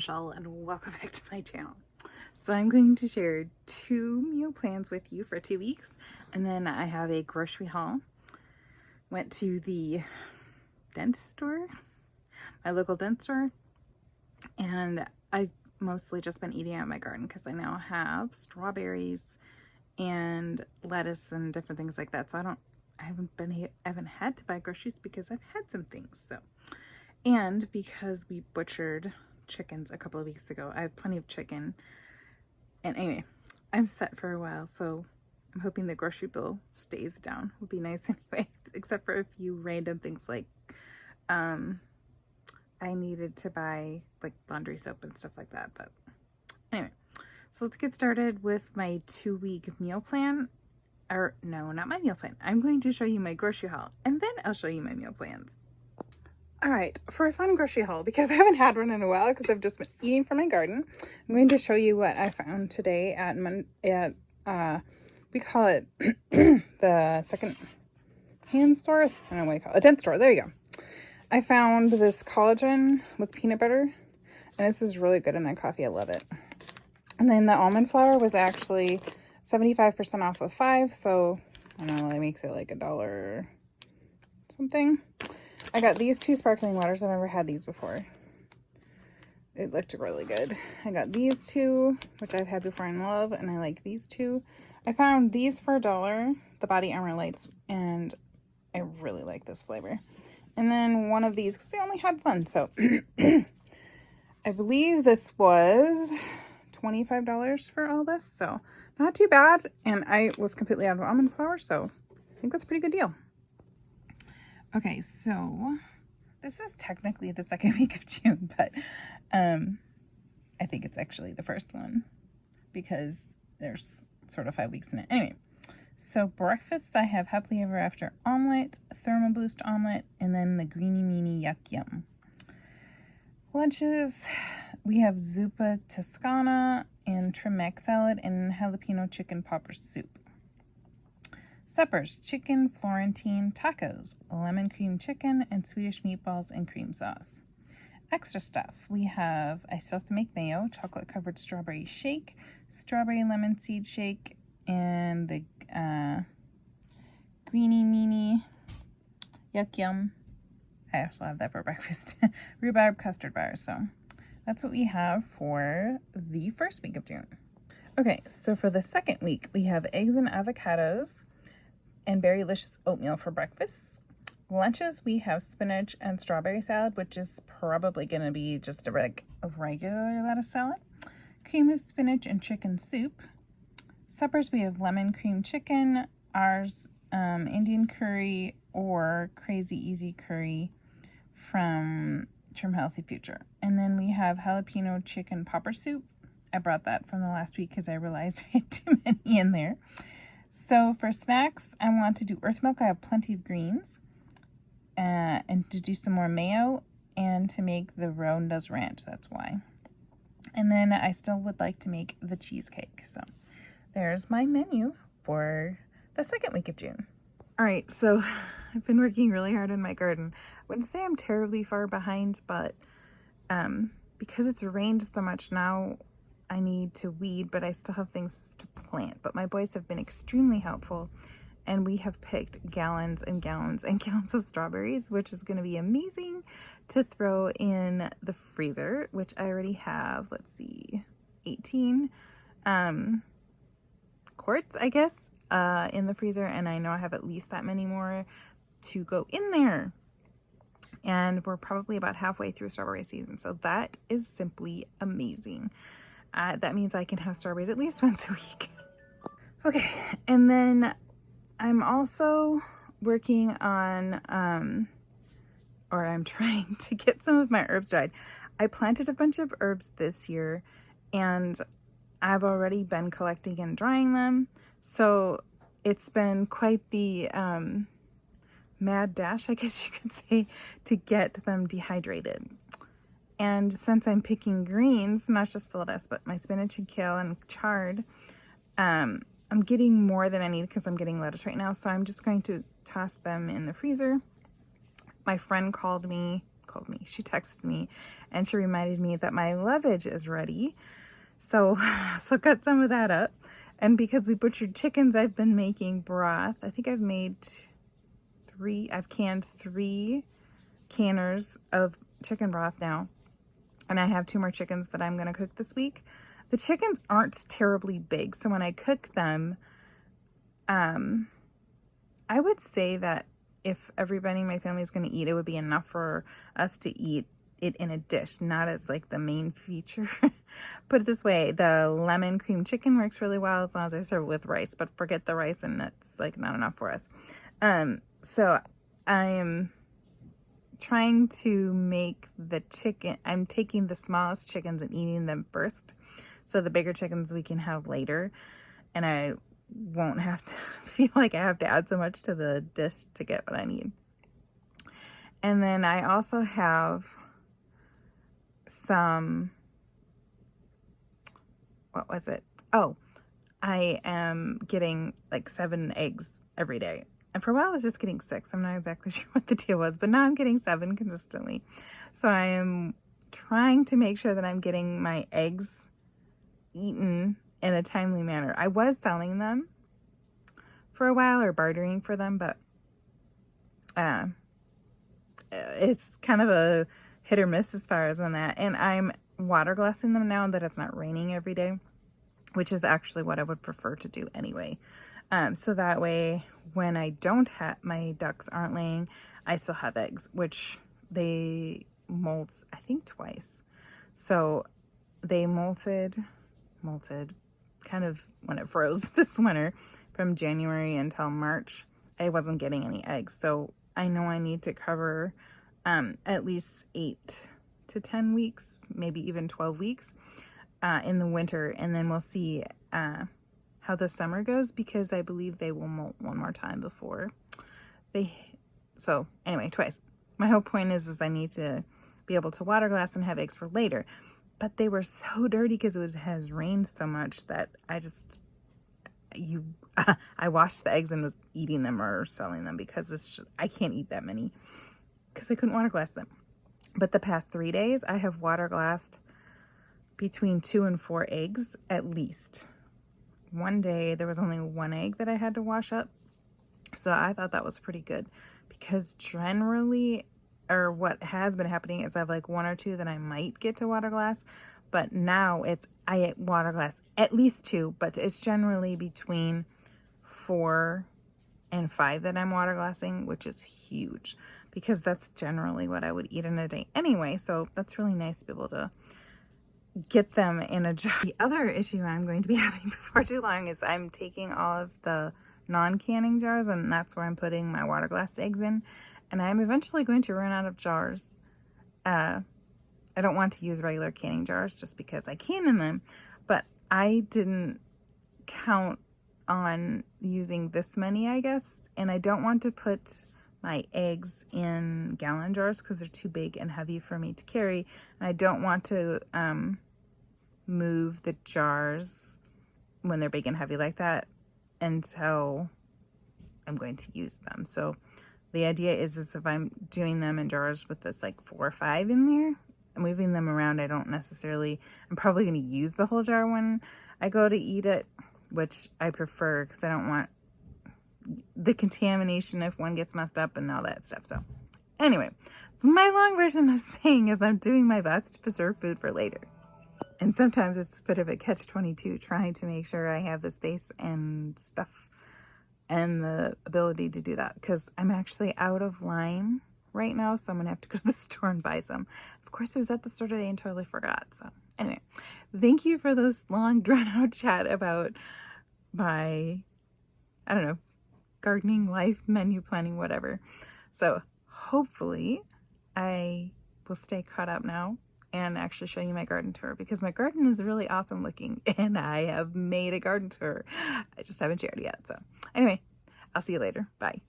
Michelle and welcome back to my channel. So I'm going to share 2 meal plans with you for 2 weeks, and then I have a grocery haul. Went to the dentist store, my local dent store, and I've mostly just been eating out of my garden because I now have strawberries and lettuce and different things like that. So I haven't had to buy groceries because I've had some things. So, and because we butchered chickens a couple of weeks ago, I have plenty of chicken. And anyway, I'm set for a while, so I'm hoping the grocery bill stays down. Would be nice anyway, except for a few random things like I needed to buy like laundry soap and stuff like that. But anyway, so let's get started with my 2-week meal plan. Or no, not my meal plan. I'm going to show you my grocery haul and then I'll show you my meal plans. All right, for a fun grocery haul, because I haven't had one in a while because I've just been eating from my garden, I'm going to show you what I found today at we call it the second hand store. I don't know what you call it, a dent store. There you go. I found this collagen with peanut butter, and this is really good in my coffee. I love it. And then the almond flour was actually 75% off of 5, so I don't know, that makes it like $1 something. I got these 2 sparkling waters. I've never had these before. It looked really good. I got these 2, which I've had before and love, and I like these 2. I found these for $1, the Body Armor Lights, and I really like this flavor. And then one of these, because I only had one, so I believe this was $25 for all this, so not too bad. And I was completely out of almond flour, so I think that's a pretty good deal. Okay, so this is technically the second week of June, but I think it's actually the first one because there's sort of 5 weeks in it. Anyway, so breakfasts, I have Happily Ever After omelet, Thermo Boost omelet, and then the Greeny Meeny Yuck Yum. Lunches, we have Zuppa Toscana and trim mac salad and jalapeno chicken popper soup. Suppers, chicken Florentine tacos, lemon cream chicken, and Swedish meatballs and cream sauce. Extra stuff, we have, I still have to make mayo, chocolate covered strawberry shake, strawberry lemon seed shake, and the Greeny Meeny Yuck Yum. I also have that for breakfast. Rhubarb custard bars. So that's what we have for the first week of June. Okay, so for the second week, we have eggs and avocados and Berrylicious oatmeal for breakfast. Lunches, we have spinach and strawberry salad, which is probably going to be just a regular lettuce salad. Cream of spinach and chicken soup. Suppers, we have lemon cream chicken, ours Indian curry or Crazy Easy curry from Trim Healthy Future. And then we have jalapeno chicken popper soup. I brought that from the last week because I realized I had too many in there. So for snacks, I want to do earth milk. I have plenty of greens. And to do some more mayo and to make the Roan Does Ranch, that's why. And then I still would like to make the cheesecake. So there's my menu for the second week of June. All right, so I've been working really hard in my garden. I wouldn't say I'm terribly far behind, but because it's rained so much now, I need to weed, but I still have things to plant. But my boys have been extremely helpful, and we have picked gallons and gallons and gallons of strawberries, which is going to be amazing to throw in the freezer, which I already have, let's see, 18 quarts, I guess, in the freezer, and I know I have at least that many more to go in there. And we're probably about halfway through strawberry season, so that is simply amazing. That means I can have strawberries at least once a week. Okay, and then I'm also working on, or I'm trying to get some of my herbs dried. I planted a bunch of herbs this year, and I've already been collecting and drying them. So it's been quite the mad dash, I guess you could say, to get them dehydrated. And since I'm picking greens, not just the lettuce, but my spinach and kale and chard, I'm getting more than I need because I'm getting lettuce right now. So I'm just going to toss them in the freezer. My friend called called me. She texted me and she reminded me that my lovage is ready. So cut some of that up. And because we butchered chickens, I've been making broth. I think I've canned 3 canners of chicken broth now. And I have 2 more chickens that I'm going to cook this week. The chickens aren't terribly big. So when I cook them, I would say that if everybody in my family is going to eat, it would be enough for us to eat it in a dish, not as like the main feature. Put it this way, the lemon cream chicken works really well as long as I serve it with rice, but forget the rice and that's like not enough for us. So I am trying to make the chicken, I'm taking the smallest chickens and eating them first. So the bigger chickens we can have later. And I won't have to feel like I have to add so much to the dish to get what I need. And then I also have some, what was it? Oh, I am getting like 7 eggs every day. And for a while I was just getting 6. I'm not exactly sure what the deal was, but now I'm getting 7 consistently. So I am trying to make sure that I'm getting my eggs eaten in a timely manner. I was selling them for a while or bartering for them, but it's kind of a hit or miss as far as on that. And I'm water glassing them now that it's not raining every day, which is actually what I would prefer to do anyway. So that way, when I don't have, my ducks aren't laying, I still have eggs, which they molt, I think twice. So they molted kind of when it froze this winter from January until March. I wasn't getting any eggs. So I know I need to cover at least 8 to 10 weeks, maybe even 12 weeks in the winter. And then we'll see how the summer goes, because I believe they will molt one more time before so anyway, twice. My whole point is I need to be able to water glass and have eggs for later. But they were so dirty because it has rained so much that I washed the eggs and was eating them or selling them, because I can't eat that many because I couldn't water glass them. But the past 3 days I have water glassed between 2 and 4 eggs at least. One day there was only 1 egg that I had to wash up. So I thought that was pretty good, because generally, or what has been happening is I have like 1 or 2 that I might get to water glass, but now I water glass at least 2, but it's generally between 4 and 5 that I'm water glassing, which is huge because that's generally what I would eat in a day anyway. So that's really nice to be able to get them in a jar. The other issue I'm going to be having before too long is I'm taking all of the non-canning jars, and that's where I'm putting my water glass eggs in. And I'm eventually going to run out of jars. I don't want to use regular canning jars just because I can in them, but I didn't count on using this many, I guess. And I don't want to put my eggs in gallon jars because they're too big and heavy for me to carry. And I don't want to move the jars when they're big and heavy like that until I'm going to use them. So the idea is if I'm doing them in jars with this like 4 or 5 in there, I'm moving them around. I'm probably going to use the whole jar when I go to eat it, which I prefer because I don't want the contamination if one gets messed up and all that stuff. So anyway, my long version of saying is I'm doing my best to preserve food for later. And sometimes it's a bit of a catch-22 trying to make sure I have the space and stuff and the ability to do that, because I'm actually out of lime right now, so I'm gonna have to go to the store and buy some. Of course, I was at the store today and totally forgot. So anyway, thank you for this long drawn-out chat about my, I don't know, gardening, life, menu planning, whatever. So hopefully I will stay caught up now and actually show you my garden tour, because my garden is really awesome looking and I have made a garden tour. I just haven't shared it yet. So anyway, I'll see you later. Bye.